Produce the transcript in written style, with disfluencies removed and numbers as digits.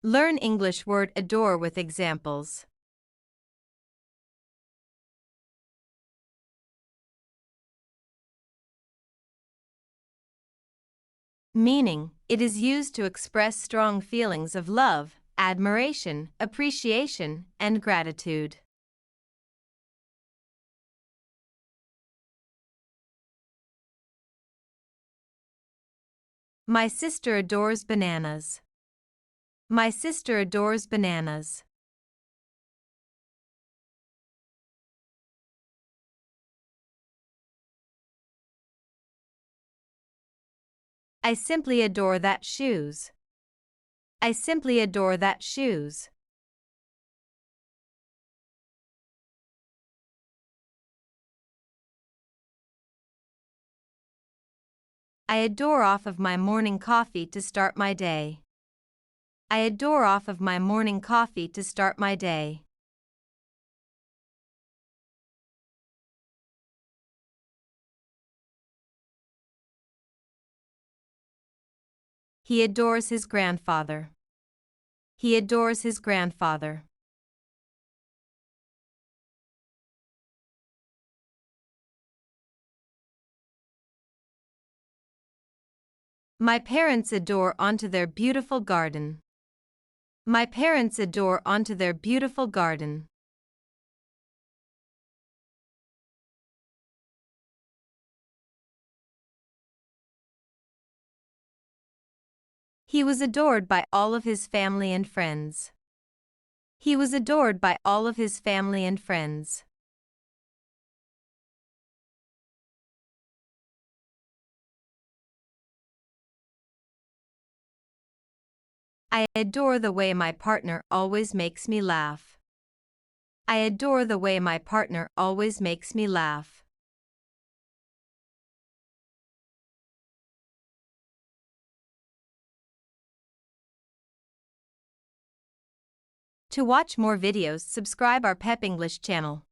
Learn English word adore with examples. Meaning, it is used to express strong feelings of love, admiration, appreciation, and gratitude. My sister adores bananas. My sister adores bananas. I simply adore that shoes. I simply adore that shoes. I adore off of my morning coffee to start my day. I adore off of my morning coffee to start my day. He adores his grandfather. He adores his grandfather. My parents adore onto their beautiful garden. My parents adore onto their beautiful garden. He was adored by all of his family and friends. He was adored by all of his family and friends. I adore the way my partner always makes me laugh. I adore the way my partner always makes me laugh. To watch more videos, subscribe our Pep English channel.